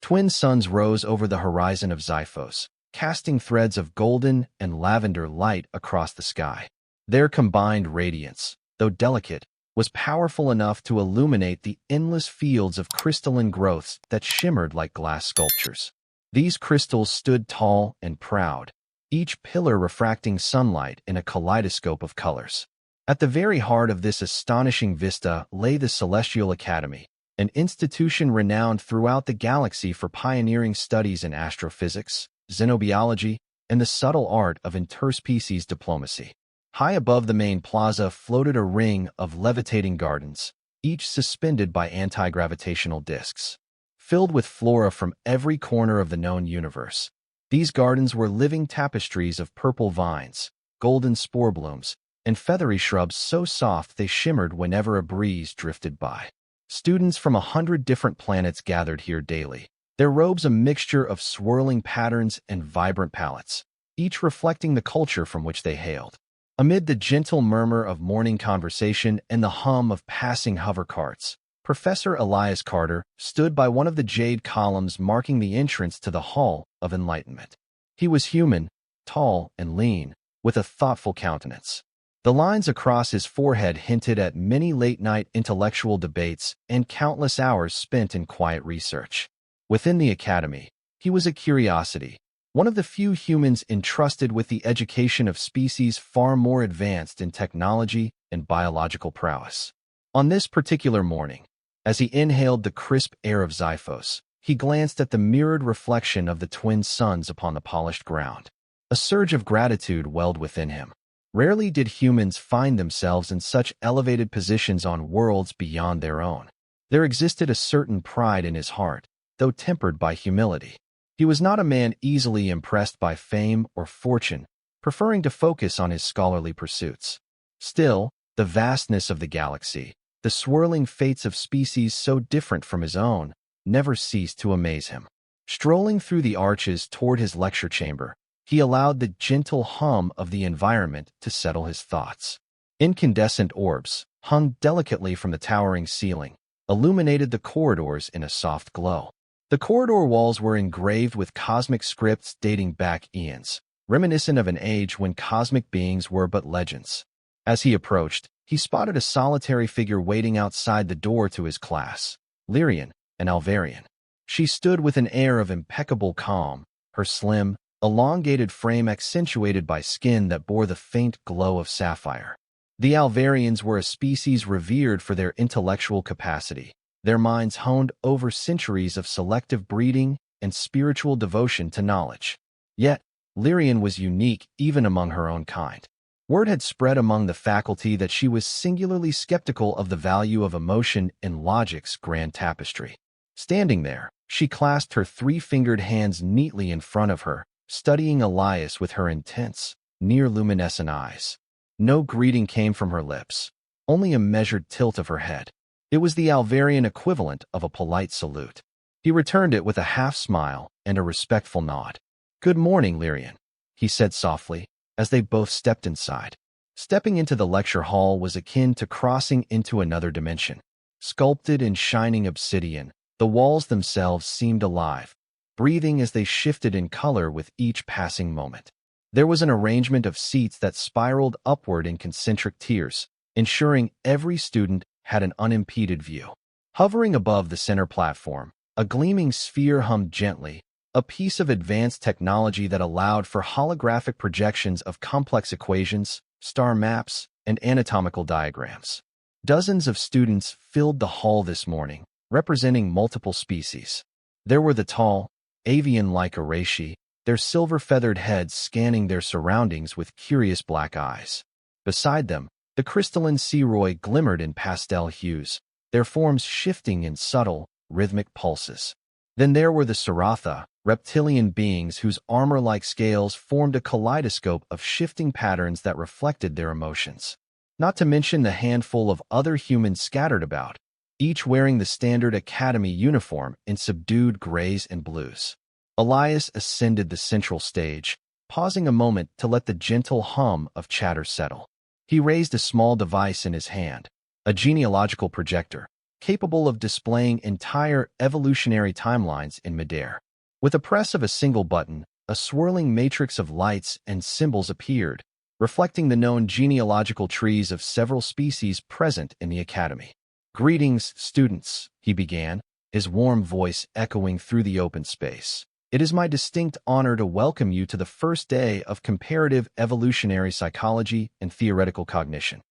Twin suns rose over the horizon of Xiphos, casting threads of golden and lavender light across the sky. Their combined radiance, though delicate, was powerful enough to illuminate the endless fields of crystalline growths that shimmered like glass sculptures. These crystals stood tall and proud, each pillar refracting sunlight in a kaleidoscope of colors. At the very heart of this astonishing vista lay the Celestial Academy, an institution renowned throughout the galaxy for pioneering studies in astrophysics, xenobiology, and the subtle art of interspecies diplomacy. High above the main plaza floated a ring of levitating gardens, each suspended by anti-gravitational disks. Filled with flora from every corner of the known universe, these gardens were living tapestries of purple vines, golden spore blooms, and feathery shrubs so soft they shimmered whenever a breeze drifted by. Students from 100 different planets gathered here daily, their robes a mixture of swirling patterns and vibrant palettes, each reflecting the culture from which they hailed. Amid the gentle murmur of morning conversation and the hum of passing hover carts, Professor Elias Carter stood by one of the jade columns marking the entrance to the Hall of Enlightenment. He was human, tall and lean, with a thoughtful countenance. The lines across his forehead hinted at many late-night intellectual debates and countless hours spent in quiet research. Within the academy, he was a curiosity, one of the few humans entrusted with the education of species far more advanced in technology and biological prowess. On this particular morning, as he inhaled the crisp air of Xiphos, he glanced at the mirrored reflection of the twin suns upon the polished ground. A surge of gratitude welled within him. Rarely did humans find themselves in such elevated positions on worlds beyond their own. There existed a certain pride in his heart, though tempered by humility. He was not a man easily impressed by fame or fortune, preferring to focus on his scholarly pursuits. Still, the vastness of the galaxy, the swirling fates of species so different from his own, never ceased to amaze him. Strolling through the arches toward his lecture chamber, he allowed the gentle hum of the environment to settle his thoughts. Incandescent orbs, hung delicately from the towering ceiling, illuminated the corridors in a soft glow. The corridor walls were engraved with cosmic scripts dating back eons, reminiscent of an age when cosmic beings were but legends. As he approached, he spotted a solitary figure waiting outside the door to his class, Lirien, an Alvarian. She stood with an air of impeccable calm, her slim, elongated frame accentuated by skin that bore the faint glow of sapphire. The Alvarians were a species revered for their intellectual capacity, their minds honed over centuries of selective breeding and spiritual devotion to knowledge. Yet, Lirien was unique even among her own kind. Word had spread among the faculty that she was singularly skeptical of the value of emotion in logic's grand tapestry. Standing there, she clasped her three-fingered hands neatly in front of her, studying Elias with her intense, near-luminescent eyes. No greeting came from her lips, only a measured tilt of her head. It was the Alvarian equivalent of a polite salute. He returned it with a half-smile and a respectful nod. "Good morning, Lirien," he said softly, as they both stepped inside. Stepping into the lecture hall was akin to crossing into another dimension. Sculpted in shining obsidian, the walls themselves seemed alive, breathing as they shifted in color with each passing moment. There was an arrangement of seats that spiraled upward in concentric tiers, ensuring every student had an unimpeded view. Hovering above the center platform, a gleaming sphere hummed gently, a piece of advanced technology that allowed for holographic projections of complex equations, star maps, and anatomical diagrams. Dozens of students filled the hall this morning, representing multiple species. There were the tall, avian-like Arashi, their silver-feathered heads scanning their surroundings with curious black eyes. Beside them, the crystalline Seroy glimmered in pastel hues, their forms shifting in subtle, rhythmic pulses. Then there were the Saratha, reptilian beings whose armor-like scales formed a kaleidoscope of shifting patterns that reflected their emotions. Not to mention the handful of other humans scattered about, each wearing the standard academy uniform in subdued grays and blues. Elias ascended the central stage, pausing a moment to let the gentle hum of chatter settle. He raised a small device in his hand, a genealogical projector, capable of displaying entire evolutionary timelines in midair. With a press of a single button, a swirling matrix of lights and symbols appeared, reflecting the known genealogical trees of several species present in the Academy. "Greetings, students," he began, his warm voice echoing through the open space. "It is my distinct honor to welcome you to the first day of Comparative Evolutionary Psychology and Theoretical Cognition.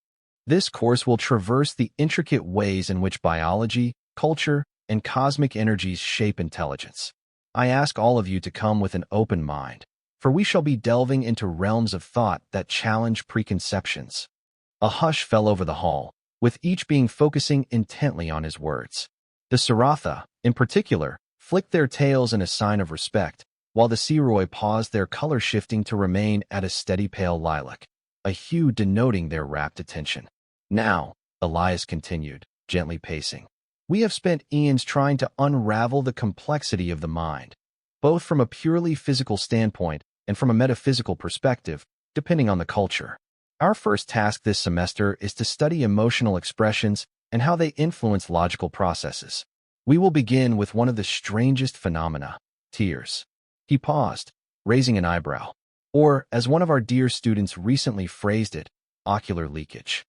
This course will traverse the intricate ways in which biology, culture, and cosmic energies shape intelligence. I ask all of you to come with an open mind, for we shall be delving into realms of thought that challenge preconceptions." A hush fell over the hall, with each being focusing intently on his words. The Saratha, in particular, flicked their tails in a sign of respect, while the Seroy paused, their color shifting to remain at a steady pale lilac, a hue denoting their rapt attention. "Now," Elias continued, gently pacing, "we have spent eons trying to unravel the complexity of the mind, both from a purely physical standpoint and from a metaphysical perspective, depending on the culture. Our first task this semester is to study emotional expressions and how they influence logical processes. We will begin with one of the strangest phenomena, tears." He paused, raising an eyebrow. "Or, as one of our dear students recently phrased it, ocular leakage."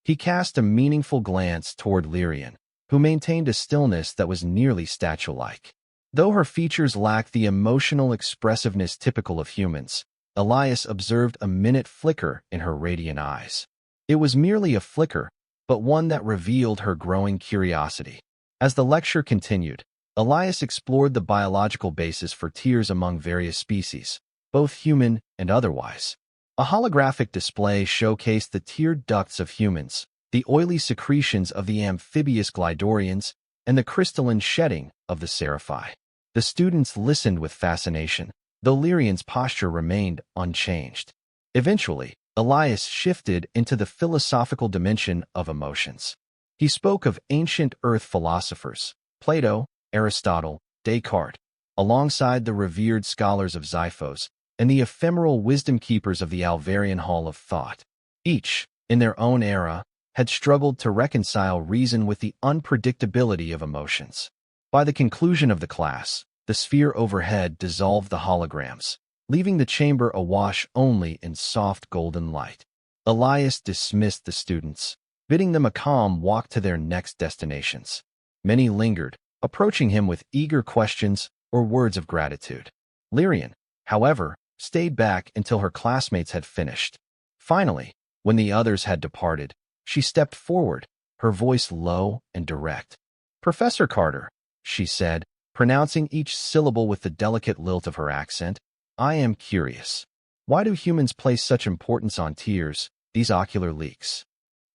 He cast a meaningful glance toward Lirien, who maintained a stillness that was nearly statue-like. Though her features lacked the emotional expressiveness typical of humans, Elias observed a minute flicker in her radiant eyes. It was merely a flicker, but one that revealed her growing curiosity. As the lecture continued, Elias explored the biological basis for tears among various species, both human and otherwise. A holographic display showcased the tear ducts of humans, the oily secretions of the amphibious glidorians, and the crystalline shedding of the sci-fi. The students listened with fascination, though Lirien's posture remained unchanged. Eventually, Elias shifted into the philosophical dimension of emotions. He spoke of ancient Earth philosophers, Plato, Aristotle, Descartes, alongside the revered scholars of Xiphos, and the ephemeral wisdom keepers of the Alvarian Hall of Thought. Each, in their own era, had struggled to reconcile reason with the unpredictability of emotions. By the conclusion of the class, the sphere overhead dissolved the holograms, leaving the chamber awash only in soft golden light. Elias dismissed the students, bidding them a calm walk to their next destinations. Many lingered, approaching him with eager questions or words of gratitude. Lirien, however, stayed back until her classmates had finished. Finally, when the others had departed, she stepped forward, her voice low and direct. "Professor Carter," she said, pronouncing each syllable with the delicate lilt of her accent, "I am curious. Why do humans place such importance on tears, these ocular leaks?"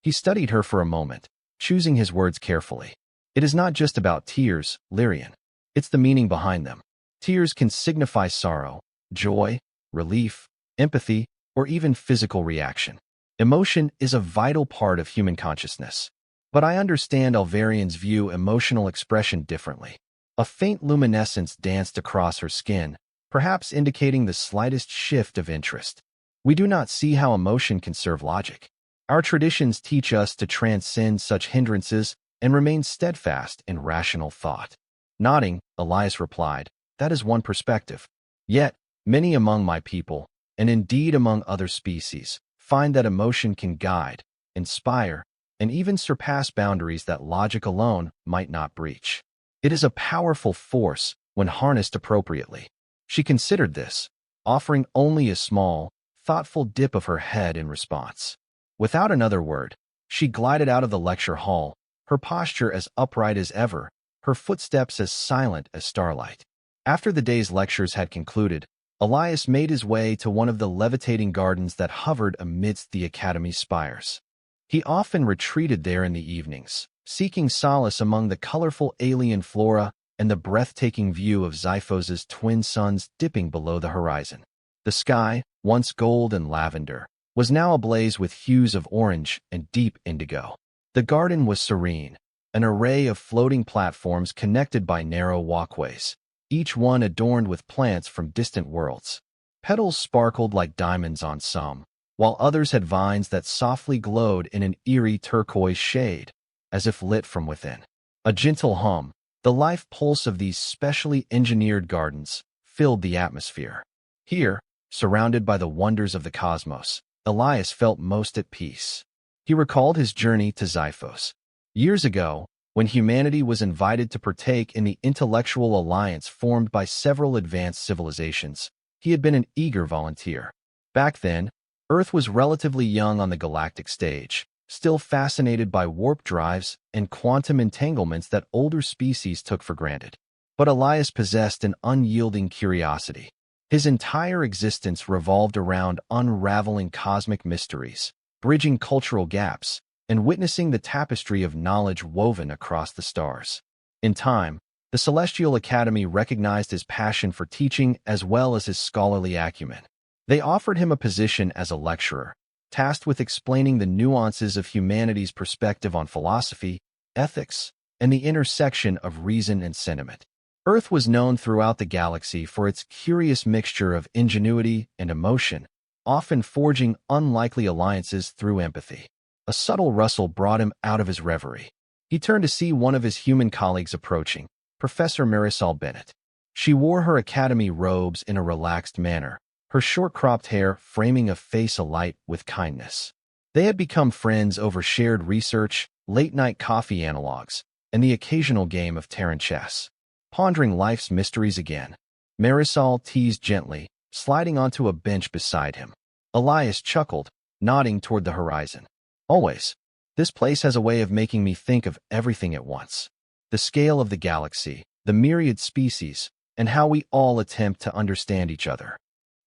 He studied her for a moment, choosing his words carefully. "It is not just about tears, Lirien. It's the meaning behind them. Tears can signify sorrow, joy, relief, empathy, or even physical reaction. Emotion is a vital part of human consciousness. But I understand Alvarians view emotional expression differently." A faint luminescence danced across her skin, perhaps indicating the slightest shift of interest. "We do not see how emotion can serve logic. Our traditions teach us to transcend such hindrances and remain steadfast in rational thought." Nodding, Elias replied, "That is one perspective. Yet, many among my people, and indeed among other species, find that emotion can guide, inspire, and even surpass boundaries that logic alone might not breach. It is a powerful force when harnessed appropriately." She considered this, offering only a small, thoughtful dip of her head in response. Without another word, she glided out of the lecture hall, her posture as upright as ever, her footsteps as silent as starlight. After the day's lectures had concluded, Elias made his way to one of the levitating gardens that hovered amidst the Academy's spires. He often retreated there in the evenings, seeking solace among the colorful alien flora and the breathtaking view of Xiphos's twin suns dipping below the horizon. The sky, once gold and lavender, was now ablaze with hues of orange and deep indigo. The garden was serene, an array of floating platforms connected by narrow walkways, each one adorned with plants from distant worlds. Petals sparkled like diamonds on some, while others had vines that softly glowed in an eerie turquoise shade, as if lit from within. A gentle hum, the life pulse of these specially engineered gardens, filled the atmosphere. Here, surrounded by the wonders of the cosmos, Elias felt most at peace. He recalled his journey to Xiphos. Years ago, when humanity was invited to partake in the intellectual alliance formed by several advanced civilizations, he had been an eager volunteer. Back then, Earth was relatively young on the galactic stage, still fascinated by warp drives and quantum entanglements that older species took for granted. But Elias possessed an unyielding curiosity. His entire existence revolved around unraveling cosmic mysteries, bridging cultural gaps, and witnessing the tapestry of knowledge woven across the stars. In time, the Celestial Academy recognized his passion for teaching as well as his scholarly acumen. They offered him a position as a lecturer, tasked with explaining the nuances of humanity's perspective on philosophy, ethics, and the intersection of reason and sentiment. Earth was known throughout the galaxy for its curious mixture of ingenuity and emotion, often forging unlikely alliances through empathy. A subtle rustle brought him out of his reverie. He turned to see one of his human colleagues approaching, Professor Marisol Bennett. She wore her academy robes in a relaxed manner, her short-cropped hair framing a face alight with kindness. They had become friends over shared research, late-night coffee analogs, and the occasional game of Terran chess. Pondering life's mysteries again, Marisol teased gently, sliding onto a bench beside him. Elias chuckled, nodding toward the horizon. Always. This place has a way of making me think of everything at once. The scale of the galaxy, the myriad species, and how we all attempt to understand each other.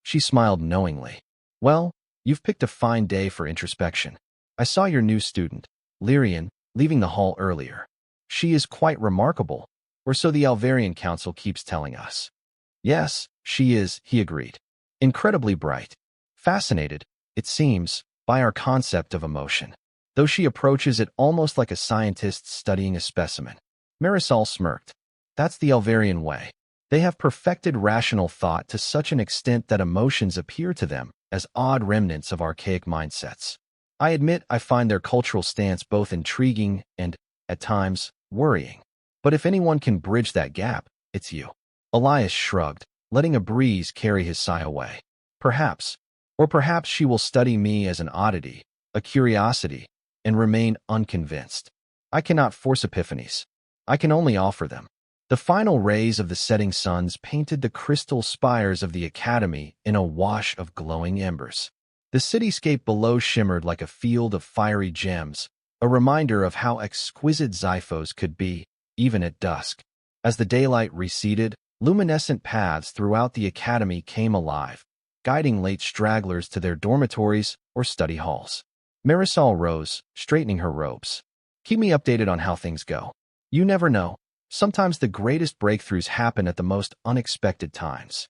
She smiled knowingly. Well, you've picked a fine day for introspection. I saw your new student, Lirien, leaving the hall earlier. She is quite remarkable, or so the Alvarian Council keeps telling us. Yes, she is, he agreed. Incredibly bright. Fascinated, it seems, by our concept of emotion, though she approaches it almost like a scientist studying a specimen. Marisol smirked. That's the Alvarian way. They have perfected rational thought to such an extent that emotions appear to them as odd remnants of archaic mindsets. I admit I find their cultural stance both intriguing and, at times, worrying. But if anyone can bridge that gap, it's you. Elias shrugged, letting a breeze carry his sigh away. Perhaps. Or perhaps she will study me as an oddity, a curiosity, and remain unconvinced. I cannot force epiphanies. I can only offer them. The final rays of the setting suns painted the crystal spires of the academy in a wash of glowing embers. The cityscape below shimmered like a field of fiery gems, a reminder of how exquisite Xiphos could be, even at dusk. As the daylight receded, luminescent paths throughout the academy came alive, guiding late stragglers to their dormitories or study halls. Marisol rose, straightening her robes. Keep me updated on how things go. You never know. Sometimes the greatest breakthroughs happen at the most unexpected times.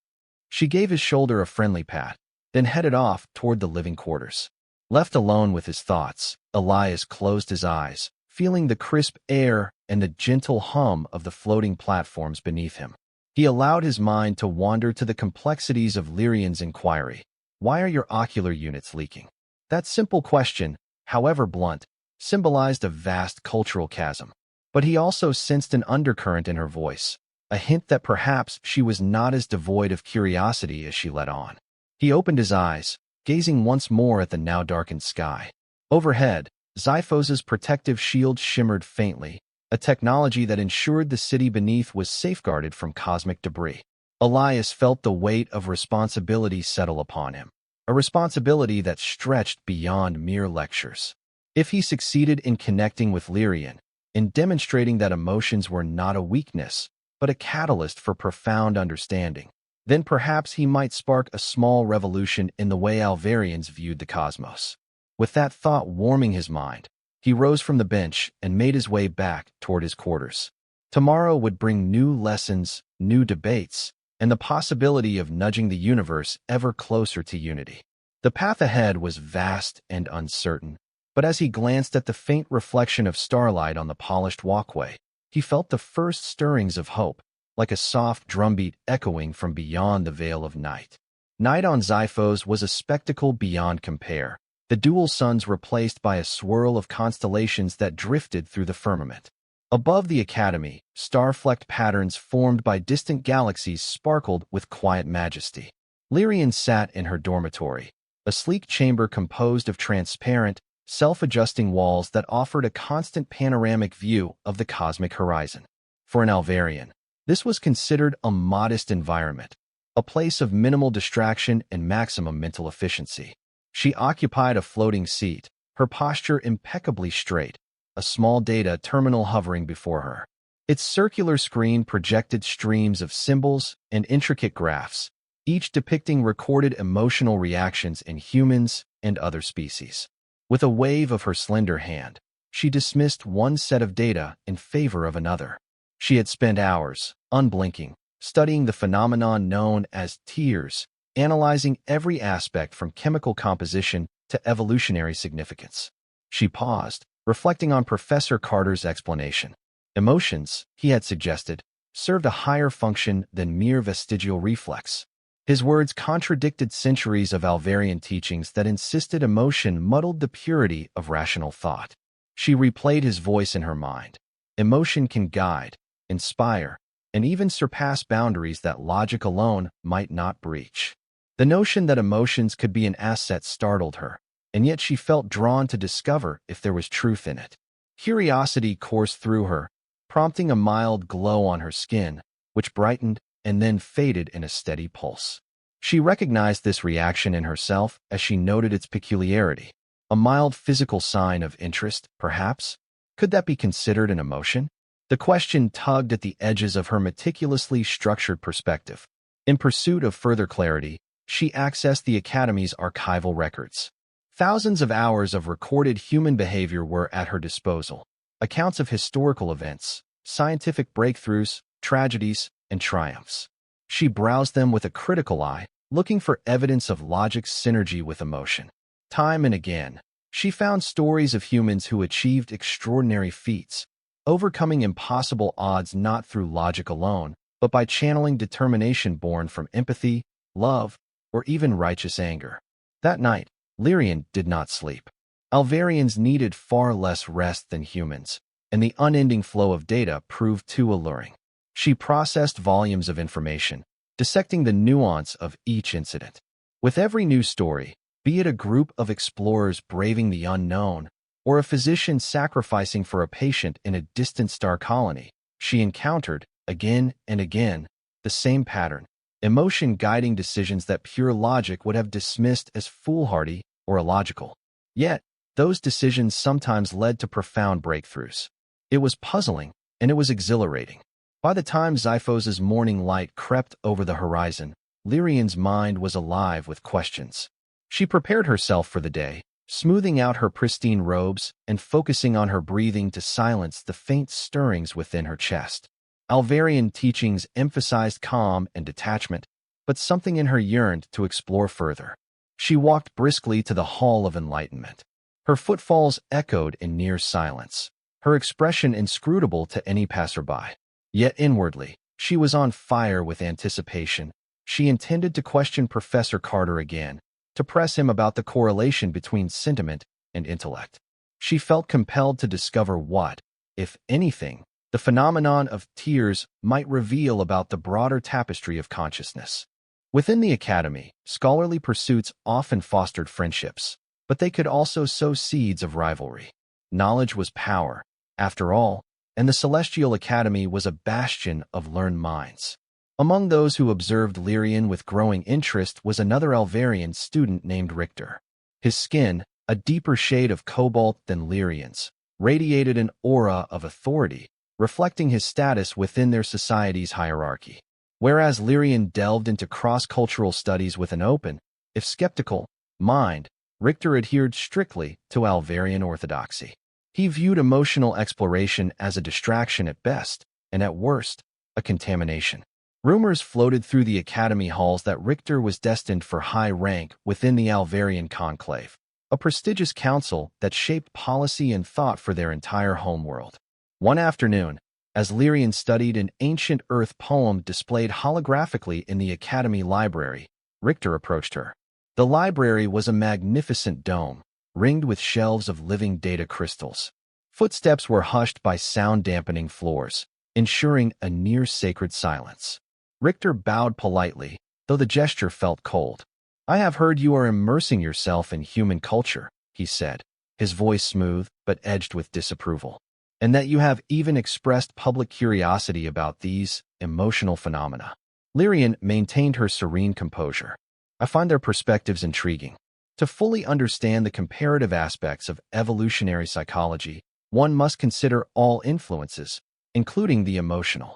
She gave his shoulder a friendly pat, then headed off toward the living quarters. Left alone with his thoughts, Elias closed his eyes, feeling the crisp air and the gentle hum of the floating platforms beneath him. He allowed his mind to wander to the complexities of Lirien's inquiry. Why are your ocular units leaking? That simple question, however blunt, symbolized a vast cultural chasm. But he also sensed an undercurrent in her voice, a hint that perhaps she was not as devoid of curiosity as she let on. He opened his eyes, gazing once more at the now darkened sky. Overhead, Xiphos's protective shield shimmered faintly, a technology that ensured the city beneath was safeguarded from cosmic debris. Elias felt the weight of responsibility settle upon him, a responsibility that stretched beyond mere lectures. If he succeeded in connecting with Lirien, in demonstrating that emotions were not a weakness, but a catalyst for profound understanding, then perhaps he might spark a small revolution in the way Alvarians viewed the cosmos. With that thought warming his mind, he rose from the bench and made his way back toward his quarters. Tomorrow would bring new lessons, new debates, and the possibility of nudging the universe ever closer to unity. The path ahead was vast and uncertain, but as he glanced at the faint reflection of starlight on the polished walkway, he felt the first stirrings of hope, like a soft drumbeat echoing from beyond the veil of night. Night on Xiphos was a spectacle beyond compare, the dual suns replaced by a swirl of constellations that drifted through the firmament. Above the academy, star-flecked patterns formed by distant galaxies sparkled with quiet majesty. Lirien sat in her dormitory, a sleek chamber composed of transparent, self-adjusting walls that offered a constant panoramic view of the cosmic horizon. For an Alvarian, this was considered a modest environment, a place of minimal distraction and maximum mental efficiency. She occupied a floating seat, her posture impeccably straight, a small data terminal hovering before her. Its circular screen projected streams of symbols and intricate graphs, each depicting recorded emotional reactions in humans and other species. With a wave of her slender hand, she dismissed one set of data in favor of another. She had spent hours, unblinking, studying the phenomenon known as tears, analyzing every aspect from chemical composition to evolutionary significance. She paused, reflecting on Professor Carter's explanation. Emotions, he had suggested, served a higher function than mere vestigial reflex. His words contradicted centuries of Alvarian teachings that insisted emotion muddled the purity of rational thought. She replayed his voice in her mind. Emotion can guide, inspire, and even surpass boundaries that logic alone might not breach. The notion that emotions could be an asset startled her, and yet she felt drawn to discover if there was truth in it. Curiosity coursed through her, prompting a mild glow on her skin, which brightened and then faded in a steady pulse. She recognized this reaction in herself as she noted its peculiarity. A mild physical sign of interest, perhaps? Could that be considered an emotion? The question tugged at the edges of her meticulously structured perspective. In pursuit of further clarity, she accessed the Academy's archival records. Thousands of hours of recorded human behavior were at her disposal. Accounts of historical events, scientific breakthroughs, tragedies, and triumphs. She browsed them with a critical eye, looking for evidence of logic's synergy with emotion. Time and again, she found stories of humans who achieved extraordinary feats, overcoming impossible odds not through logic alone, but by channeling determination born from empathy, love, or even righteous anger. That night, Lirien did not sleep. Alvarians needed far less rest than humans, and the unending flow of data proved too alluring. She processed volumes of information, dissecting the nuance of each incident. With every new story, be it a group of explorers braving the unknown, or a physician sacrificing for a patient in a distant star colony, she encountered, again and again, the same pattern, emotion guiding decisions that pure logic would have dismissed as foolhardy or illogical. Yet, those decisions sometimes led to profound breakthroughs. It was puzzling, and it was exhilarating. By the time Xiphos's morning light crept over the horizon, Lirien's mind was alive with questions. She prepared herself for the day, smoothing out her pristine robes and focusing on her breathing to silence the faint stirrings within her chest. Alvarian teachings emphasized calm and detachment, but something in her yearned to explore further. She walked briskly to the Hall of Enlightenment. Her footfalls echoed in near silence, her expression inscrutable to any passerby. Yet inwardly, she was on fire with anticipation. She intended to question Professor Carter again, to press him about the correlation between sentiment and intellect. She felt compelled to discover what, if anything, the phenomenon of tears might reveal about the broader tapestry of consciousness. Within the Academy, scholarly pursuits often fostered friendships, but they could also sow seeds of rivalry. Knowledge was power, after all, and the Celestial Academy was a bastion of learned minds. Among those who observed Lirien with growing interest was another Alvarian student named Richter. His skin, a deeper shade of cobalt than Lirien's, radiated an aura of authority, reflecting his status within their society's hierarchy. Whereas Lirien delved into cross-cultural studies with an open, if skeptical, mind, Richter adhered strictly to Alvarian orthodoxy. He viewed emotional exploration as a distraction at best, and at worst, a contamination. Rumors floated through the Academy halls that Richter was destined for high rank within the Alvarian conclave, a prestigious council that shaped policy and thought for their entire homeworld. One afternoon, as Lirien studied an ancient Earth poem displayed holographically in the Academy library, Richter approached her. The library was a magnificent dome, ringed with shelves of living data crystals. Footsteps were hushed by sound-dampening floors, ensuring a near-sacred silence. Richter bowed politely, though the gesture felt cold. "I have heard you are immersing yourself in human culture," he said, his voice smooth but edged with disapproval, "and that you have even expressed public curiosity about these emotional phenomena." Lirien maintained her serene composure. "I find their perspectives intriguing. To fully understand the comparative aspects of evolutionary psychology, one must consider all influences, including the emotional."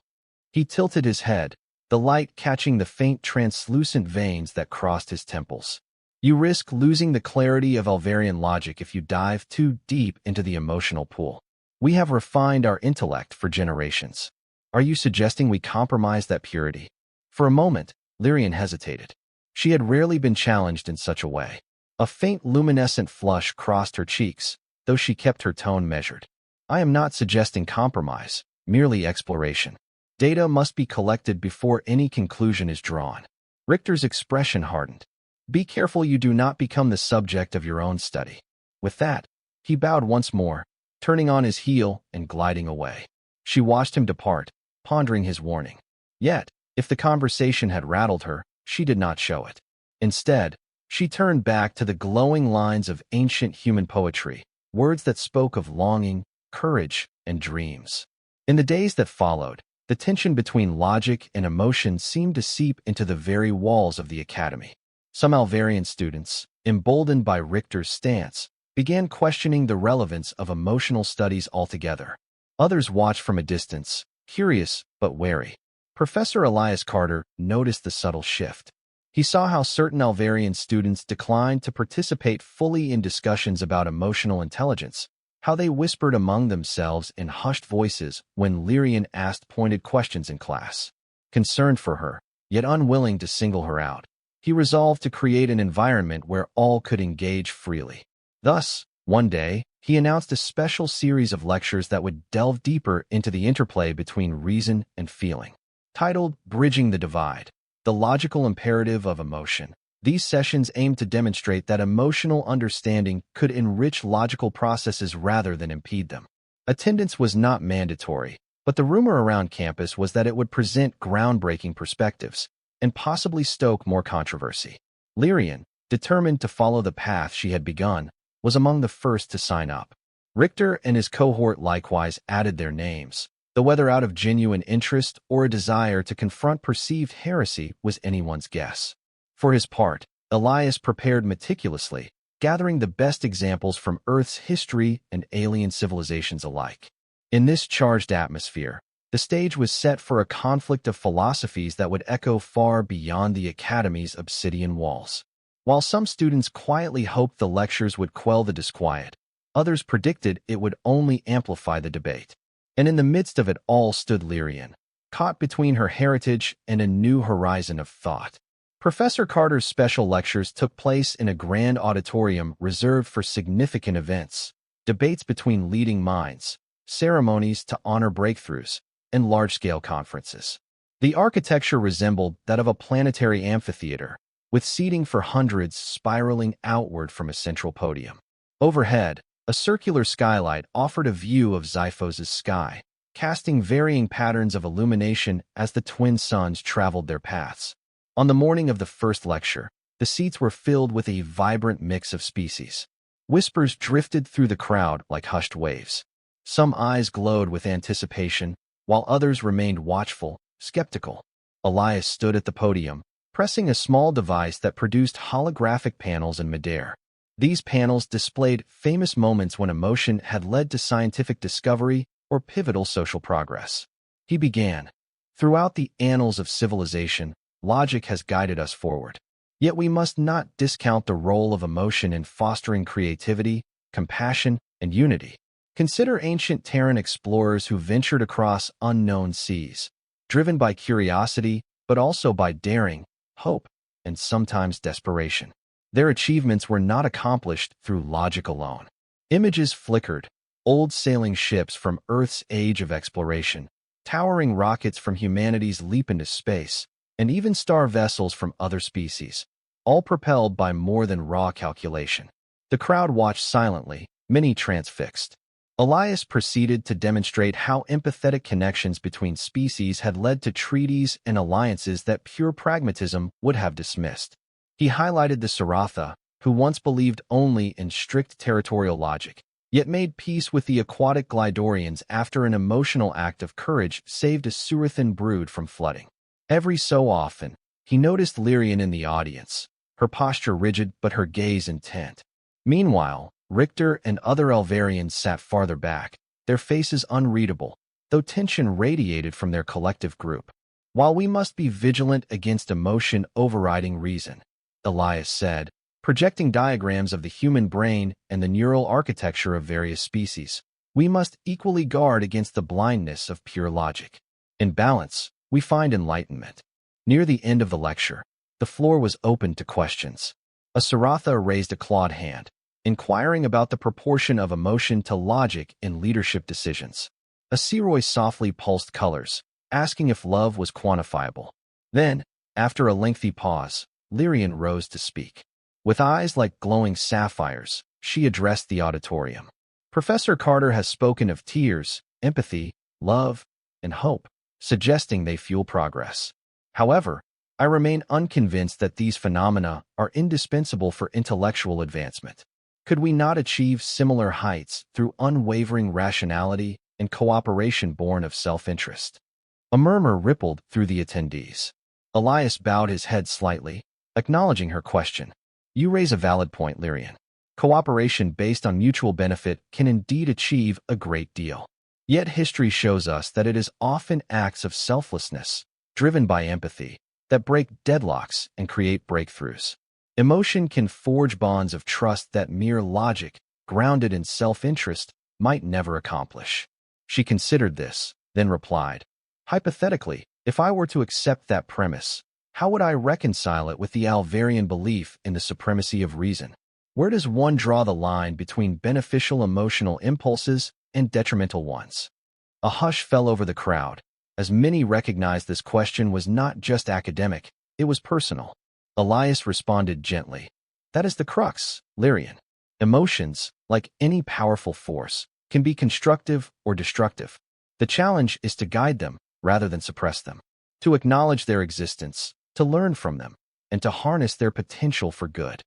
He tilted his head, the light catching the faint translucent veins that crossed his temples. "You risk losing the clarity of Alvarian logic if you dive too deep into the emotional pool. We have refined our intellect for generations. Are you suggesting we compromise that purity?" For a moment, Lirien hesitated. She had rarely been challenged in such a way. A faint luminescent flush crossed her cheeks, though she kept her tone measured. "I am not suggesting compromise, merely exploration. Data must be collected before any conclusion is drawn." Richter's expression hardened. "Be careful you do not become the subject of your own study." With that, he bowed once more, turning on his heel and gliding away. She watched him depart, pondering his warning. Yet, if the conversation had rattled her, she did not show it. Instead, she turned back to the glowing lines of ancient human poetry, words that spoke of longing, courage, and dreams. In the days that followed, the tension between logic and emotion seemed to seep into the very walls of the academy. Some Alvarian students, emboldened by Richter's stance, began questioning the relevance of emotional studies altogether. Others watched from a distance, curious but wary. Professor Elias Carter noticed the subtle shift. He saw how certain Alvarian students declined to participate fully in discussions about emotional intelligence, how they whispered among themselves in hushed voices when Lirien asked pointed questions in class. Concerned for her, yet unwilling to single her out, he resolved to create an environment where all could engage freely. Thus, one day, he announced a special series of lectures that would delve deeper into the interplay between reason and feeling. Titled Bridging the Divide, the Logical Imperative of Emotion, these sessions aimed to demonstrate that emotional understanding could enrich logical processes rather than impede them. Attendance was not mandatory, but the rumor around campus was that it would present groundbreaking perspectives and possibly stoke more controversy. Lirien, determined to follow the path she had begun, was among the first to sign up. Richter and his cohort likewise added their names, though whether out of genuine interest or a desire to confront perceived heresy was anyone's guess. For his part, Elias prepared meticulously, gathering the best examples from Earth's history and alien civilizations alike. In this charged atmosphere, the stage was set for a conflict of philosophies that would echo far beyond the Academy's obsidian walls. While some students quietly hoped the lectures would quell the disquiet, others predicted it would only amplify the debate. And in the midst of it all stood Lirien, caught between her heritage and a new horizon of thought. Professor Carter's special lectures took place in a grand auditorium reserved for significant events, debates between leading minds, ceremonies to honor breakthroughs, and large-scale conferences. The architecture resembled that of a planetary amphitheater, with seating for hundreds spiraling outward from a central podium. Overhead, a circular skylight offered a view of Xiphos's sky, casting varying patterns of illumination as the twin suns traveled their paths. On the morning of the first lecture, the seats were filled with a vibrant mix of species. Whispers drifted through the crowd like hushed waves. Some eyes glowed with anticipation, while others remained watchful, skeptical. Elias stood at the podium, pressing a small device that produced holographic panels in midair. These panels displayed famous moments when emotion had led to scientific discovery or pivotal social progress. He began. "Throughout the annals of civilization, logic has guided us forward. Yet we must not discount the role of emotion in fostering creativity, compassion, and unity. Consider ancient Terran explorers who ventured across unknown seas, driven by curiosity, but also by daring, hope, and sometimes desperation. Their achievements were not accomplished through logic alone. Images flickered, old sailing ships from Earth's age of exploration, towering rockets from humanity's leap into space, and even star vessels from other species, all propelled by more than raw calculation. The crowd watched silently, many transfixed. Elias proceeded to demonstrate how empathetic connections between species had led to treaties and alliances that pure pragmatism would have dismissed. He highlighted the Saratha, who once believed only in strict territorial logic, yet made peace with the aquatic Glidorians after an emotional act of courage saved a Surathan brood from flooding. Every so often, he noticed Lirien in the audience, her posture rigid but her gaze intent. Meanwhile, Richter and other Alvarians sat farther back, their faces unreadable, though tension radiated from their collective group. While we must be vigilant against emotion overriding reason, Elias said, projecting diagrams of the human brain and the neural architecture of various species, we must equally guard against the blindness of pure logic. In balance, we find enlightenment. Near the end of the lecture, the floor was open to questions. A Saratha raised a clawed hand, inquiring about the proportion of emotion to logic in leadership decisions. A Seroy softly pulsed colors, asking if love was quantifiable. Then, after a lengthy pause, Lirien rose to speak. With eyes like glowing sapphires, she addressed the auditorium. Professor Carter has spoken of tears, empathy, love, and hope, suggesting they fuel progress. However, I remain unconvinced that these phenomena are indispensable for intellectual advancement. Could we not achieve similar heights through unwavering rationality and cooperation born of self-interest? A murmur rippled through the attendees. Elias bowed his head slightly, acknowledging her question. You raise a valid point, Lirien. Cooperation based on mutual benefit can indeed achieve a great deal. Yet history shows us that it is often acts of selflessness, driven by empathy, that break deadlocks and create breakthroughs. Emotion can forge bonds of trust that mere logic, grounded in self-interest, might never accomplish. She considered this, then replied, hypothetically, if I were to accept that premise, how would I reconcile it with the Alvarian belief in the supremacy of reason? Where does one draw the line between beneficial emotional impulses and detrimental ones? A hush fell over the crowd, as many recognized this question was not just academic, it was personal. Elias responded gently. That is the crux, Lirien. Emotions, like any powerful force, can be constructive or destructive. The challenge is to guide them rather than suppress them, to acknowledge their existence, to learn from them, and to harness their potential for good.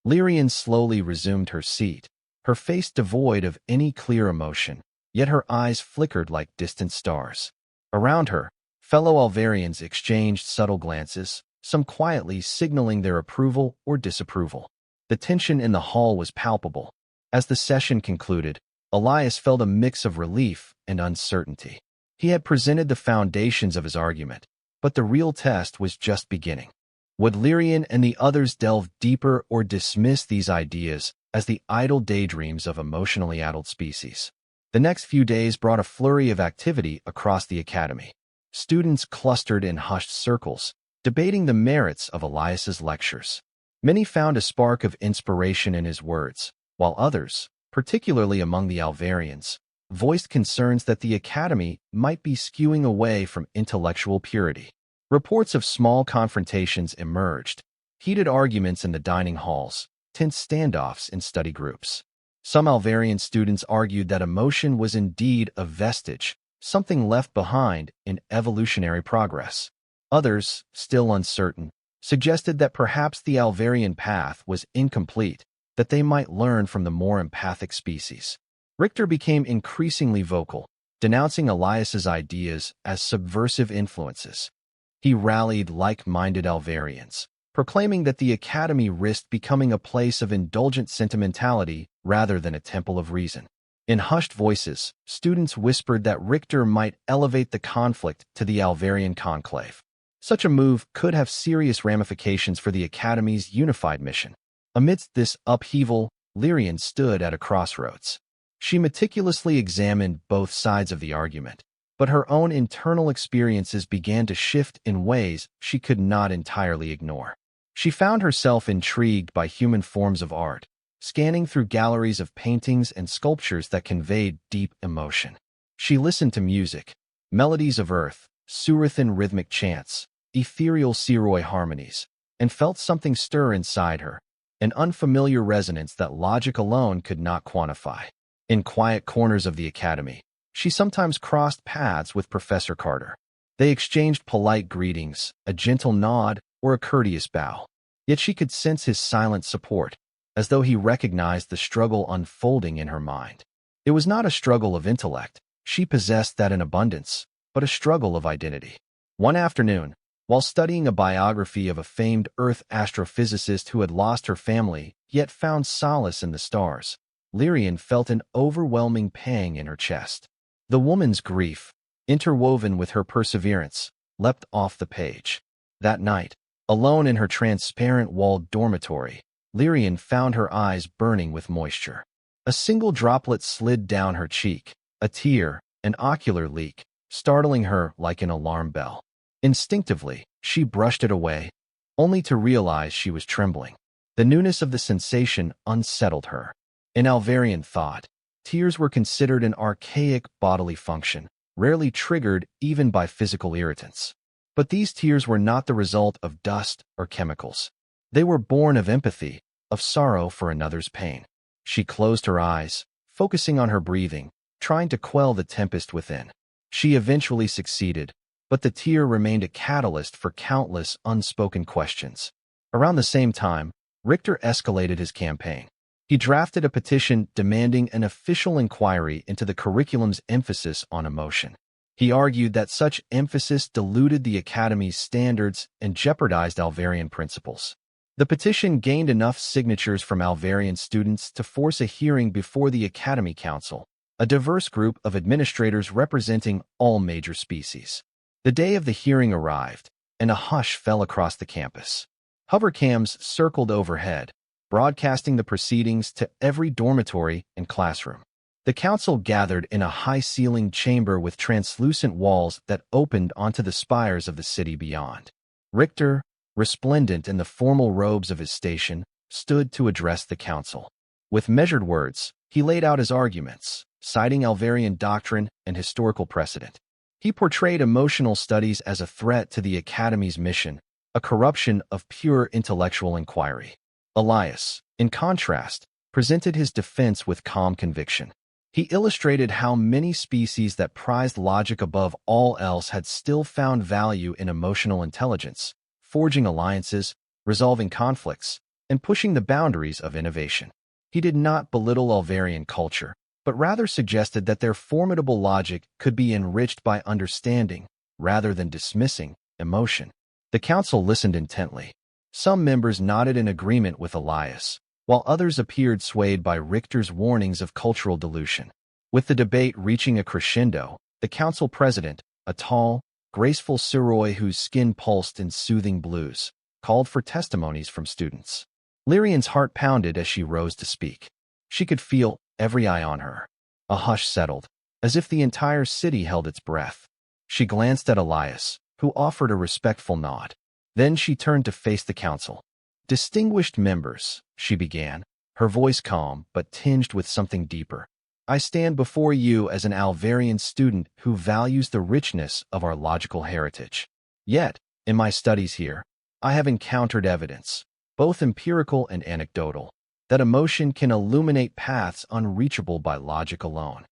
Lirien slowly resumed her seat, her face devoid of any clear emotion, yet her eyes flickered like distant stars. Around her, fellow Alvarians exchanged subtle glances, some quietly signaling their approval or disapproval. The tension in the hall was palpable. As the session concluded, Elias felt a mix of relief and uncertainty. He had presented the foundations of his argument, but the real test was just beginning. Would Lirien and the others delve deeper or dismiss these ideas as the idle daydreams of emotionally addled species? The next few days brought a flurry of activity across the academy. Students clustered in hushed circles, debating the merits of Elias's lectures. Many found a spark of inspiration in his words, while others, particularly among the Alvarians, voiced concerns that the academy might be skewing away from intellectual purity. Reports of small confrontations emerged, heated arguments in the dining halls, tense standoffs in study groups. Some Alvarian students argued that emotion was indeed a vestige, something left behind in evolutionary progress. Others, still uncertain, suggested that perhaps the Alvarian path was incomplete, that they might learn from the more empathic species. Richter became increasingly vocal, denouncing Elias's ideas as subversive influences. He rallied like-minded Alvarians, proclaiming that the academy risked becoming a place of indulgent sentimentality rather than a temple of reason. In hushed voices, students whispered that Richter might elevate the conflict to the Alvarian conclave. Such a move could have serious ramifications for the Academy's unified mission. Amidst this upheaval, Lirien stood at a crossroads. She meticulously examined both sides of the argument, but her own internal experiences began to shift in ways she could not entirely ignore. She found herself intrigued by human forms of art, scanning through galleries of paintings and sculptures that conveyed deep emotion. She listened to music, melodies of earth, Surathan rhythmic chants, ethereal Seroy harmonies, and felt something stir inside her, an unfamiliar resonance that logic alone could not quantify. In quiet corners of the academy, she sometimes crossed paths with Professor Carter. They exchanged polite greetings, a gentle nod, or a courteous bow. Yet she could sense his silent support, as though he recognized the struggle unfolding in her mind. It was not a struggle of intellect, she possessed that in abundance, but a struggle of identity. One afternoon, while studying a biography of a famed Earth astrophysicist who had lost her family yet found solace in the stars, Lirien felt an overwhelming pang in her chest. The woman's grief, interwoven with her perseverance, leapt off the page. That night, alone in her transparent-walled dormitory, Lirien found her eyes burning with moisture. A single droplet slid down her cheek, a tear, an ocular leak, startling her like an alarm bell. Instinctively, she brushed it away, only to realize she was trembling. The newness of the sensation unsettled her. In Alvarian thought, tears were considered an archaic bodily function, rarely triggered even by physical irritants. But these tears were not the result of dust or chemicals. They were born of empathy, of sorrow for another's pain. She closed her eyes, focusing on her breathing, trying to quell the tempest within. She eventually succeeded, but the tear remained a catalyst for countless unspoken questions. Around the same time, Richter escalated his campaign. He drafted a petition demanding an official inquiry into the curriculum's emphasis on emotion. He argued that such emphasis diluted the Academy's standards and jeopardized Alvarian principles. The petition gained enough signatures from Alvarian students to force a hearing before the Academy Council, a diverse group of administrators representing all major species. The day of the hearing arrived, and a hush fell across the campus. Hovercams circled overhead, broadcasting the proceedings to every dormitory and classroom. The council gathered in a high-ceilinged chamber with translucent walls that opened onto the spires of the city beyond. Richter, resplendent in the formal robes of his station, stood to address the council. With measured words, he laid out his arguments, citing Alvarian doctrine and historical precedent. He portrayed emotional studies as a threat to the Academy's mission, a corruption of pure intellectual inquiry. Elias, in contrast, presented his defense with calm conviction. He illustrated how many species that prized logic above all else had still found value in emotional intelligence, forging alliances, resolving conflicts, and pushing the boundaries of innovation. He did not belittle Alvarian culture, but rather suggested that their formidable logic could be enriched by understanding, rather than dismissing, emotion. The council listened intently. Some members nodded in agreement with Elias, while others appeared swayed by Richter's warnings of cultural dilution. With the debate reaching a crescendo, the council president, a tall, graceful Siroi whose skin pulsed in soothing blues, called for testimonies from students. Lirien's heart pounded as she rose to speak. She could feel every eye on her. A hush settled, as if the entire city held its breath. She glanced at Elias, who offered a respectful nod. Then she turned to face the council. "Distinguished members," she began, her voice calm but tinged with something deeper. "I stand before you as an Alvarian student who values the richness of our logical heritage. Yet, in my studies here, I have encountered evidence, both empirical and anecdotal, that emotion can illuminate paths unreachable by logic alone."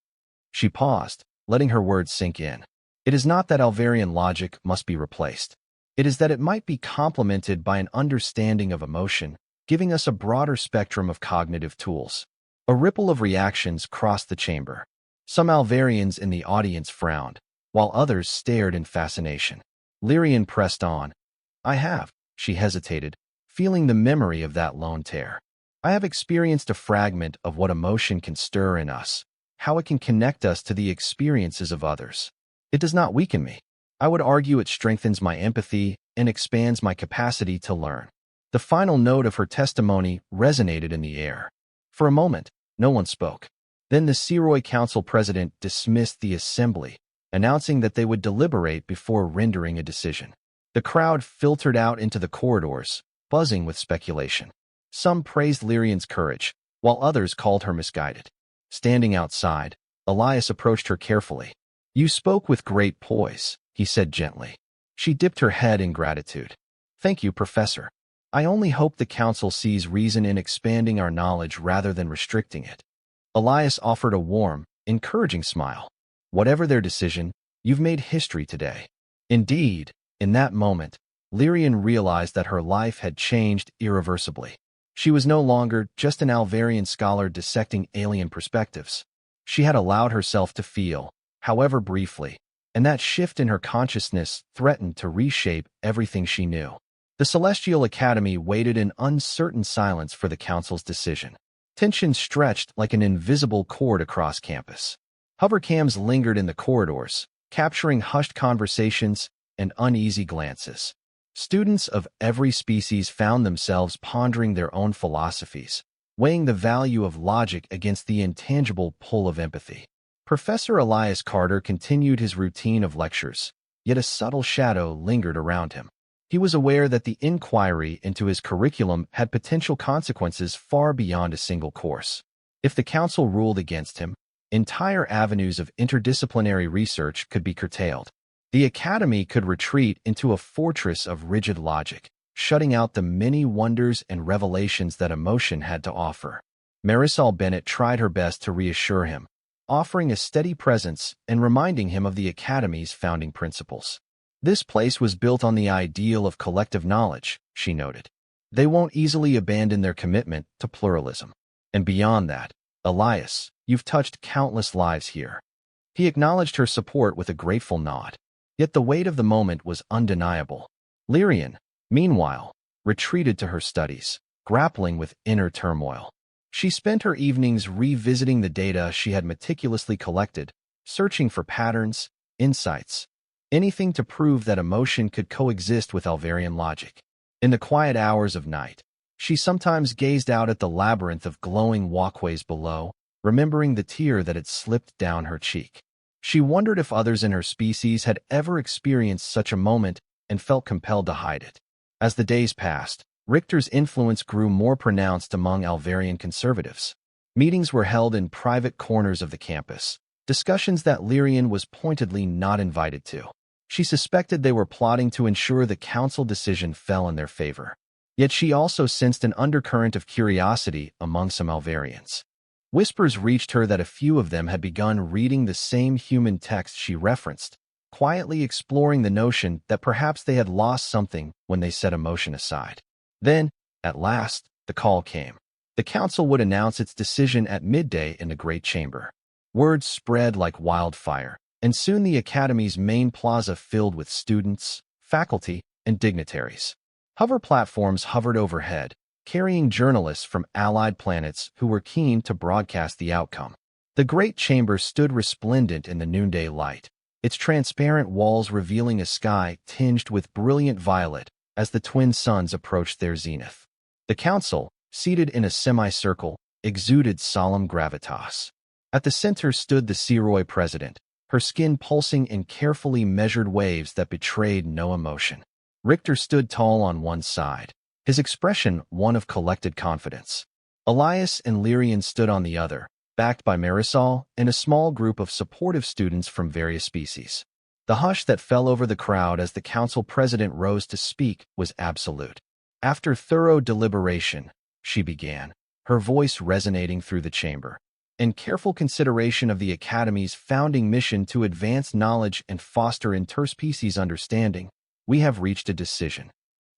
She paused, letting her words sink in. It is not that Alvarian logic must be replaced. It is that it might be complemented by an understanding of emotion, giving us a broader spectrum of cognitive tools. A ripple of reactions crossed the chamber. Some Alvarians in the audience frowned, while others stared in fascination. Lirien pressed on. "I have," she hesitated, feeling the memory of that lone tear. "I have experienced a fragment of what emotion can stir in us, how it can connect us to the experiences of others. It does not weaken me. I would argue it strengthens my empathy and expands my capacity to learn." The final note of her testimony resonated in the air. For a moment, no one spoke. Then the Siroi Council president dismissed the assembly, announcing that they would deliberate before rendering a decision. The crowd filtered out into the corridors, buzzing with speculation. Some praised Lirien's courage, while others called her misguided. Standing outside, Elias approached her carefully. "You spoke with great poise," he said gently. She dipped her head in gratitude. "Thank you, Professor. I only hope the council sees reason in expanding our knowledge rather than restricting it." Elias offered a warm, encouraging smile. Whatever their decision, you've made history today. Indeed, in that moment, Lirien realized that her life had changed irreversibly. She was no longer just an Alvarian scholar dissecting alien perspectives. She had allowed herself to feel, however briefly, and that shift in her consciousness threatened to reshape everything she knew. The Celestial Academy waited in uncertain silence for the Council's decision. Tension stretched like an invisible cord across campus. Hovercams lingered in the corridors, capturing hushed conversations and uneasy glances. Students of every species found themselves pondering their own philosophies, weighing the value of logic against the intangible pull of empathy. Professor Elias Carter continued his routine of lectures, yet a subtle shadow lingered around him. He was aware that the inquiry into his curriculum had potential consequences far beyond a single course. If the council ruled against him, entire avenues of interdisciplinary research could be curtailed. The academy could retreat into a fortress of rigid logic, shutting out the many wonders and revelations that emotion had to offer. Marisol Bennett tried her best to reassure him, offering a steady presence and reminding him of the academy's founding principles. This place was built on the ideal of collective knowledge, she noted. They won't easily abandon their commitment to pluralism. And beyond that, Elias, you've touched countless lives here. He acknowledged her support with a grateful nod. Yet the weight of the moment was undeniable. Lirien, meanwhile, retreated to her studies, grappling with inner turmoil. She spent her evenings revisiting the data she had meticulously collected, searching for patterns, insights, anything to prove that emotion could coexist with Alvarian logic. In the quiet hours of night, she sometimes gazed out at the labyrinth of glowing walkways below, remembering the tear that had slipped down her cheek. She wondered if others in her species had ever experienced such a moment and felt compelled to hide it. As the days passed, Richter's influence grew more pronounced among Alvarian conservatives. Meetings were held in private corners of the campus, discussions that Lirien was pointedly not invited to. She suspected they were plotting to ensure the council decision fell in their favor. Yet she also sensed an undercurrent of curiosity among some Alvarians. Whispers reached her that a few of them had begun reading the same human text she referenced, quietly exploring the notion that perhaps they had lost something when they set emotion aside. Then, at last, the call came. The council would announce its decision at midday in the Great Chamber. Words spread like wildfire, and soon the Academy's main plaza filled with students, faculty, and dignitaries. Hover platforms hovered overhead, carrying journalists from allied planets who were keen to broadcast the outcome. The Great Chamber stood resplendent in the noonday light, its transparent walls revealing a sky tinged with brilliant violet as the twin suns approached their zenith. The council, seated in a semicircle, exuded solemn gravitas. At the center stood the Seroy president, her skin pulsing in carefully measured waves that betrayed no emotion. Richter stood tall on one side, his expression one of collected confidence. Elias and Lirien stood on the other, backed by Marisol and a small group of supportive students from various species. The hush that fell over the crowd as the council president rose to speak was absolute. After thorough deliberation, she began, her voice resonating through the chamber. In careful consideration of the Academy's founding mission to advance knowledge and foster interspecies understanding, we have reached a decision.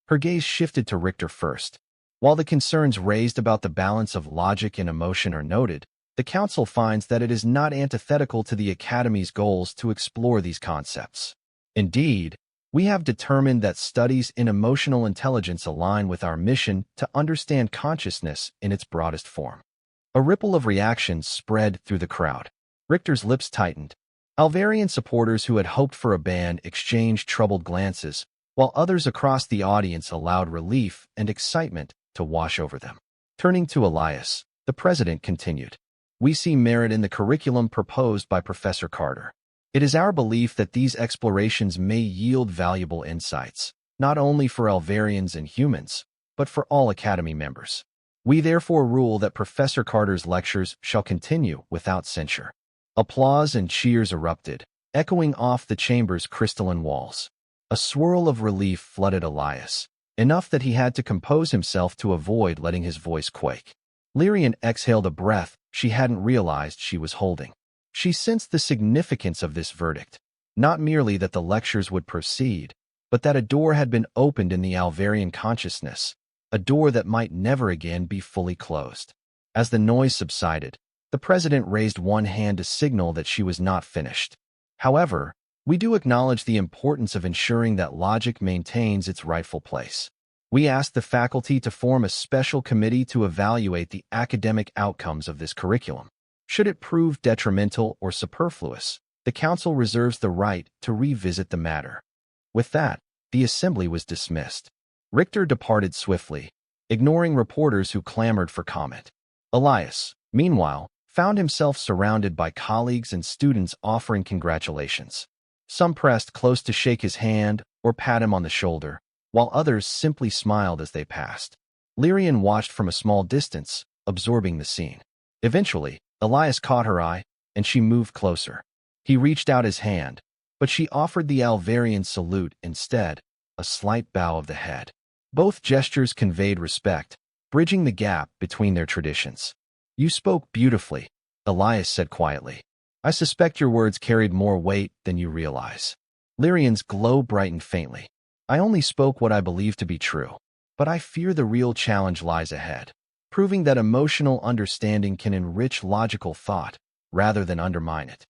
Her gaze shifted to Richter first. While the concerns raised about the balance of logic and emotion are noted, the Council finds that it is not antithetical to the Academy's goals to explore these concepts. Indeed, we have determined that studies in emotional intelligence align with our mission to understand consciousness in its broadest form. A ripple of reactions spread through the crowd. Richter's lips tightened. Alvarian supporters who had hoped for a ban exchanged troubled glances, while others across the audience allowed relief and excitement to wash over them. Turning to Elias, the president continued, "We see merit in the curriculum proposed by Professor Carter. It is our belief that these explorations may yield valuable insights, not only for Alvarians and humans, but for all Academy members. We therefore rule that Professor Carter's lectures shall continue without censure." Applause and cheers erupted, echoing off the chamber's crystalline walls. A swirl of relief flooded Elias, enough that he had to compose himself to avoid letting his voice quake. Lirien exhaled a breath she hadn't realized she was holding. She sensed the significance of this verdict, not merely that the lectures would proceed, but that a door had been opened in the Alvarian consciousness, a door that might never again be fully closed. As the noise subsided, the president raised one hand to signal that she was not finished. However, we do acknowledge the importance of ensuring that logic maintains its rightful place. We asked the faculty to form a special committee to evaluate the academic outcomes of this curriculum. Should it prove detrimental or superfluous, the council reserves the right to revisit the matter. With that, the assembly was dismissed. Richter departed swiftly, ignoring reporters who clamored for comment. Elias, meanwhile, found himself surrounded by colleagues and students offering congratulations. Some pressed close to shake his hand or pat him on the shoulder, while others simply smiled as they passed. Lirien watched from a small distance, absorbing the scene. Eventually, Elias caught her eye, and she moved closer. He reached out his hand, but she offered the Alvarian salute instead, a slight bow of the head. Both gestures conveyed respect, bridging the gap between their traditions. "You spoke beautifully," Elias said quietly. "I suspect your words carried more weight than you realize." Lirien's glow brightened faintly. "I only spoke what I believe to be true, but I fear the real challenge lies ahead, proving that emotional understanding can enrich logical thought rather than undermine it."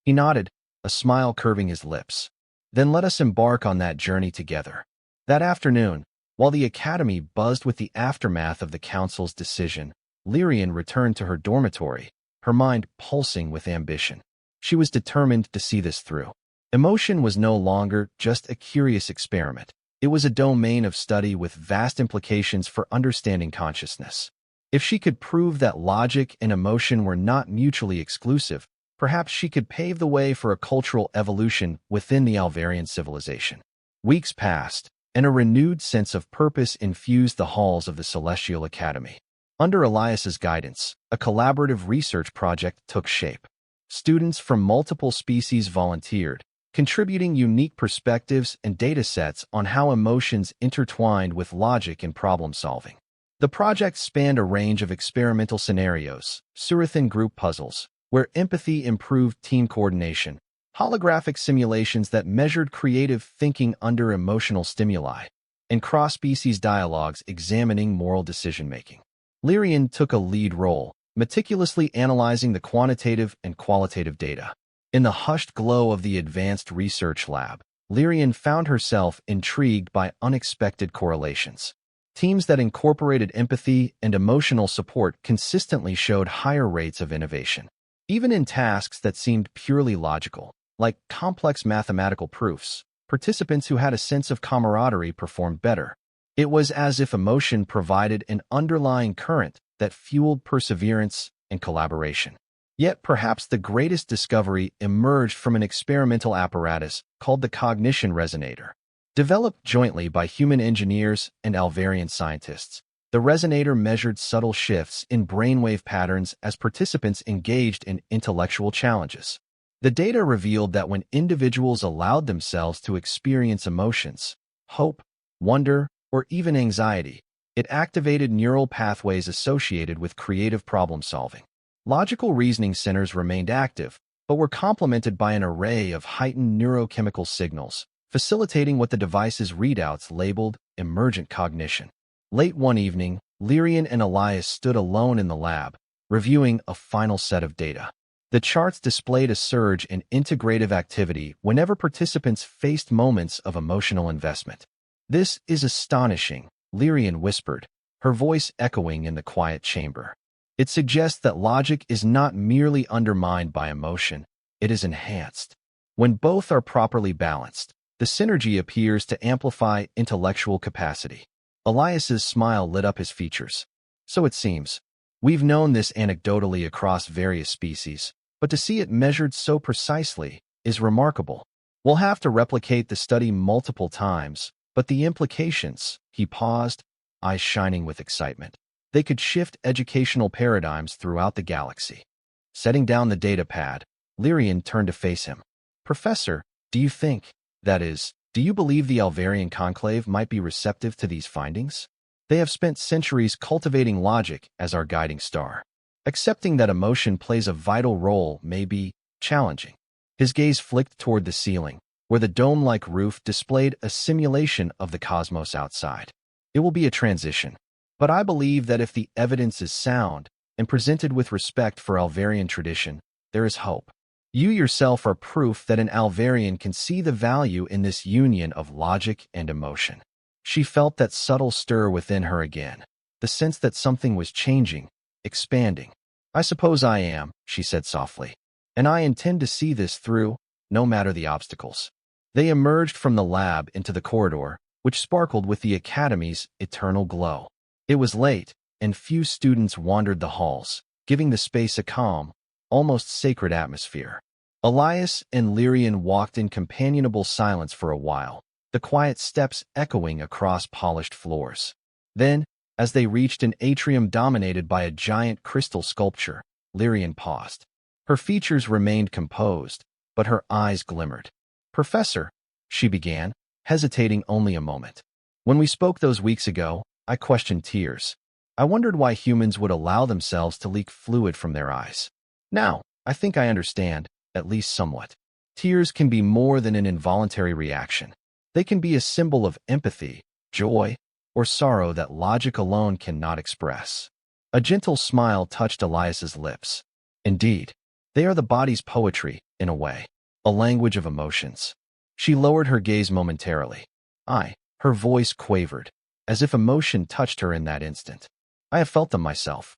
He nodded, a smile curving his lips. "Then let us embark on that journey together." That afternoon, while the academy buzzed with the aftermath of the council's decision, Lirien returned to her dormitory, her mind pulsing with ambition. She was determined to see this through. Emotion was no longer just a curious experiment. It was a domain of study with vast implications for understanding consciousness. If she could prove that logic and emotion were not mutually exclusive, perhaps she could pave the way for a cultural evolution within the Alvarian civilization. Weeks passed, and a renewed sense of purpose infused the halls of the Celestial Academy. Under Elias's guidance, a collaborative research project took shape. Students from multiple species volunteered, contributing unique perspectives and data sets on how emotions intertwined with logic and problem-solving. The project spanned a range of experimental scenarios, Surathan group puzzles, where empathy improved team coordination, holographic simulations that measured creative thinking under emotional stimuli, and cross-species dialogues examining moral decision-making. Lirien took a lead role, meticulously analyzing the quantitative and qualitative data. In the hushed glow of the advanced research lab, Lirien found herself intrigued by unexpected correlations. Teams that incorporated empathy and emotional support consistently showed higher rates of innovation. Even in tasks that seemed purely logical, like complex mathematical proofs, participants who had a sense of camaraderie performed better. It was as if emotion provided an underlying current that fueled perseverance and collaboration. Yet perhaps the greatest discovery emerged from an experimental apparatus called the cognition resonator. Developed jointly by human engineers and Alvarian scientists, the resonator measured subtle shifts in brainwave patterns as participants engaged in intellectual challenges. The data revealed that when individuals allowed themselves to experience emotions, hope, wonder, or even anxiety, it activated neural pathways associated with creative problem-solving. Logical reasoning centers remained active, but were complemented by an array of heightened neurochemical signals, facilitating what the device's readouts labeled emergent cognition. Late one evening, Lirien and Elias stood alone in the lab, reviewing a final set of data. The charts displayed a surge in integrative activity whenever participants faced moments of emotional investment. "This is astonishing," Lirien whispered, her voice echoing in the quiet chamber. "It suggests that logic is not merely undermined by emotion, it is enhanced. When both are properly balanced, the synergy appears to amplify intellectual capacity." Elias's smile lit up his features. "So it seems. We've known this anecdotally across various species, but to see it measured so precisely is remarkable. We'll have to replicate the study multiple times, but the implications," he paused, eyes shining with excitement. "They could shift educational paradigms throughout the galaxy." Setting down the data pad, Lirien turned to face him. "Professor, do you think, that is, do you believe the Alvarian conclave might be receptive to these findings? They have spent centuries cultivating logic as our guiding star." Accepting that emotion plays a vital role may be challenging. His gaze flicked toward the ceiling, where the dome-like roof displayed a simulation of the cosmos outside. It will be a transition, but I believe that if the evidence is sound and presented with respect for Alvarian tradition, there is hope. You yourself are proof that an Alvarian can see the value in this union of logic and emotion. She felt that subtle stir within her again, the sense that something was changing, expanding. I suppose I am, she said softly, and I intend to see this through, no matter the obstacles. They emerged from the lab into the corridor, which sparkled with the academy's eternal glow. It was late, and few students wandered the halls, giving the space a calm, almost sacred atmosphere. Elias and Lirien walked in companionable silence for a while, the quiet steps echoing across polished floors. Then, as they reached an atrium dominated by a giant crystal sculpture, Lirien paused. Her features remained composed, but her eyes glimmered. "Professor," she began, hesitating only a moment. "When we spoke those weeks ago, I questioned tears. I wondered why humans would allow themselves to leak fluid from their eyes. Now, I think I understand, at least somewhat. Tears can be more than an involuntary reaction. They can be a symbol of empathy, joy, or sorrow that logic alone cannot express." A gentle smile touched Elias's lips. "Indeed, they are the body's poetry, in a way, a language of emotions." She lowered her gaze momentarily. Her voice quavered, as if emotion touched her in that instant. "I have felt them myself."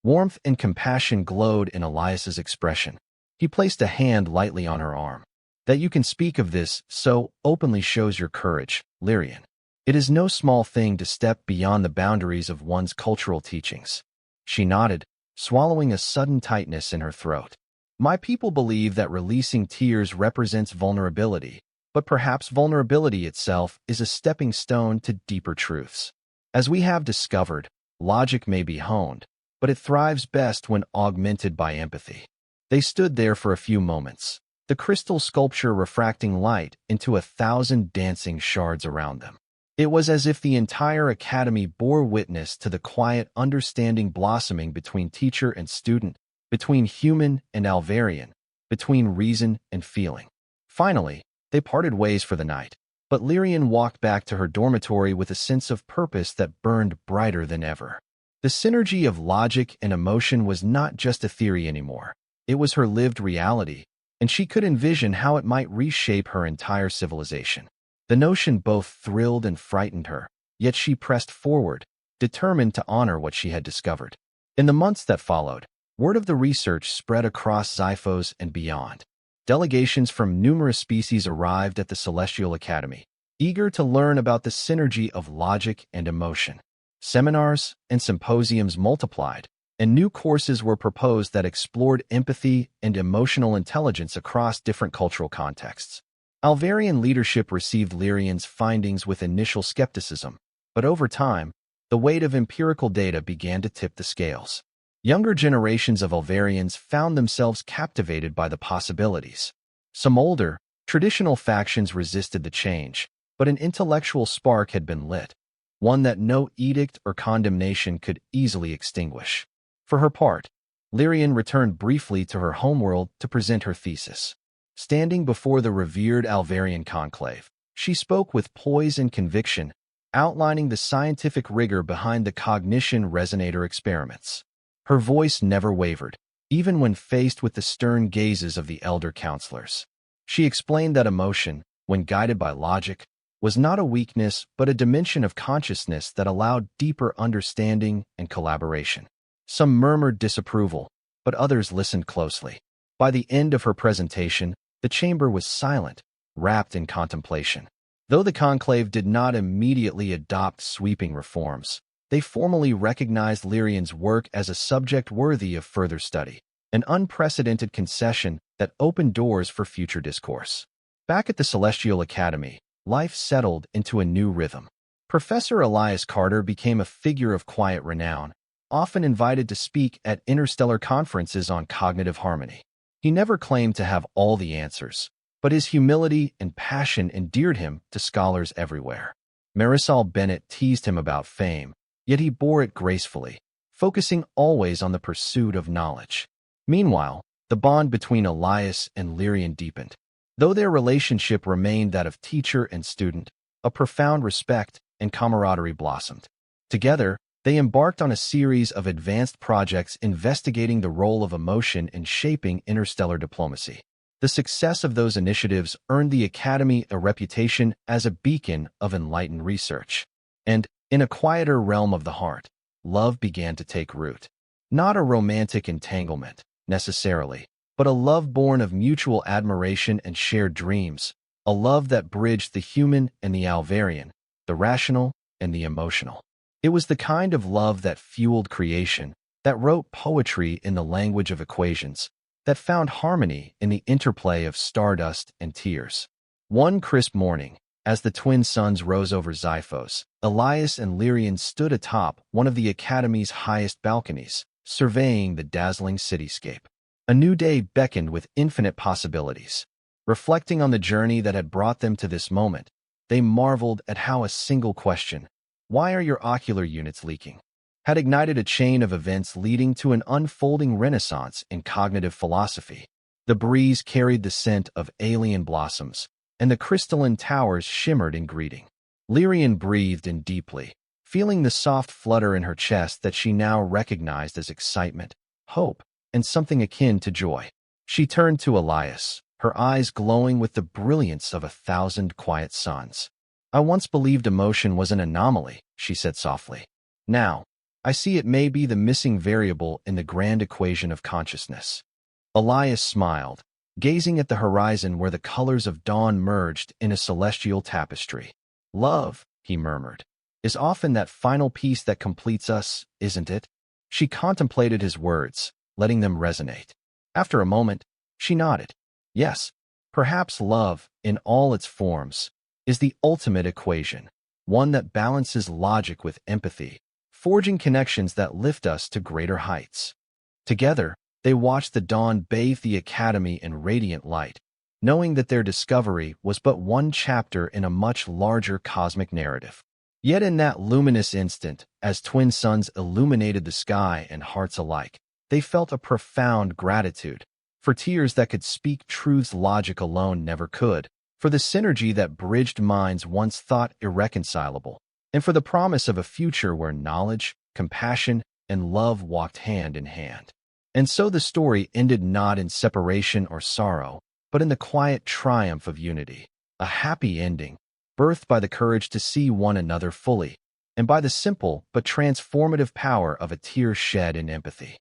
Warmth and compassion glowed in Elias's expression. He placed a hand lightly on her arm. "That you can speak of this so openly shows your courage, Lirien. It is no small thing to step beyond the boundaries of one's cultural teachings." She nodded, swallowing a sudden tightness in her throat. "My people believe that releasing tears represents vulnerability, but perhaps vulnerability itself is a stepping stone to deeper truths. As we have discovered, logic may be honed, but it thrives best when augmented by empathy." They stood there for a few moments, the crystal sculpture refracting light into 1,000 dancing shards around them. It was as if the entire academy bore witness to the quiet understanding blossoming between teacher and student, between human and Alvarian, between reason and feeling. Finally, they parted ways for the night, but Lirien walked back to her dormitory with a sense of purpose that burned brighter than ever. The synergy of logic and emotion was not just a theory anymore. It was her lived reality, and she could envision how it might reshape her entire civilization. The notion both thrilled and frightened her, yet she pressed forward, determined to honor what she had discovered. In the months that followed, word of the research spread across Xiphos and beyond. Delegations from numerous species arrived at the Celestial Academy, eager to learn about the synergy of logic and emotion. Seminars and symposiums multiplied, and new courses were proposed that explored empathy and emotional intelligence across different cultural contexts. Alvarian leadership received Lirien's findings with initial skepticism, but over time, the weight of empirical data began to tip the scales. Younger generations of Alvarians found themselves captivated by the possibilities. Some older, traditional factions resisted the change, but an intellectual spark had been lit, one that no edict or condemnation could easily extinguish. For her part, Lirien returned briefly to her homeworld to present her thesis. Standing before the revered Alvarian conclave, she spoke with poise and conviction, outlining the scientific rigor behind the cognition resonator experiments. Her voice never wavered, even when faced with the stern gazes of the elder counselors. She explained that emotion, when guided by logic, was not a weakness but a dimension of consciousness that allowed deeper understanding and collaboration. Some murmured disapproval, but others listened closely. By the end of her presentation, the chamber was silent, wrapped in contemplation. Though the conclave did not immediately adopt sweeping reforms, they formally recognized Lirien's work as a subject worthy of further study, an unprecedented concession that opened doors for future discourse. Back at the Celestial Academy, life settled into a new rhythm. Professor Elias Carter became a figure of quiet renown, often invited to speak at interstellar conferences on cognitive harmony. He never claimed to have all the answers, but his humility and passion endeared him to scholars everywhere. Marisol Bennett teased him about fame, yet he bore it gracefully, focusing always on the pursuit of knowledge. Meanwhile, the bond between Elias and Lirien deepened. Though their relationship remained that of teacher and student, a profound respect and camaraderie blossomed. Together, they embarked on a series of advanced projects investigating the role of emotion in shaping interstellar diplomacy. The success of those initiatives earned the Academy a reputation as a beacon of enlightened research. And, in a quieter realm of the heart, love began to take root. Not a romantic entanglement, necessarily, but a love born of mutual admiration and shared dreams, a love that bridged the human and the Alvarian, the rational and the emotional. It was the kind of love that fueled creation, that wrote poetry in the language of equations, that found harmony in the interplay of stardust and tears. One crisp morning, as the twin suns rose over Xiphos, Elias and Lirien stood atop one of the Academy's highest balconies, surveying the dazzling cityscape. A new day beckoned with infinite possibilities. Reflecting on the journey that had brought them to this moment, they marveled at how a single question, "Why are your ocular units leaking?" had ignited a chain of events leading to an unfolding renaissance in cognitive philosophy. The breeze carried the scent of alien blossoms, and the crystalline towers shimmered in greeting. Lirien breathed in deeply, feeling the soft flutter in her chest that she now recognized as excitement, hope, and something akin to joy. She turned to Elias, her eyes glowing with the brilliance of 1,000 quiet suns. "I once believed emotion was an anomaly," she said softly. "Now, I see it may be the missing variable in the grand equation of consciousness." Elias smiled, gazing at the horizon where the colors of dawn merged in a celestial tapestry. "Love," he murmured, "is often that final piece that completes us, isn't it?" She contemplated his words, letting them resonate. After a moment, she nodded. Yes, perhaps love, in all its forms, is the ultimate equation, one that balances logic with empathy, forging connections that lift us to greater heights. Together, they watched the dawn bathe the Academy in radiant light, knowing that their discovery was but one chapter in a much larger cosmic narrative. Yet in that luminous instant, as twin suns illuminated the sky and hearts alike, they felt a profound gratitude, for tears that could speak truths logic alone never could, for the synergy that bridged minds once thought irreconcilable, and for the promise of a future where knowledge, compassion, and love walked hand in hand. And so the story ended not in separation or sorrow, but in the quiet triumph of unity, a happy ending, birthed by the courage to see one another fully, and by the simple but transformative power of a tear shed in empathy.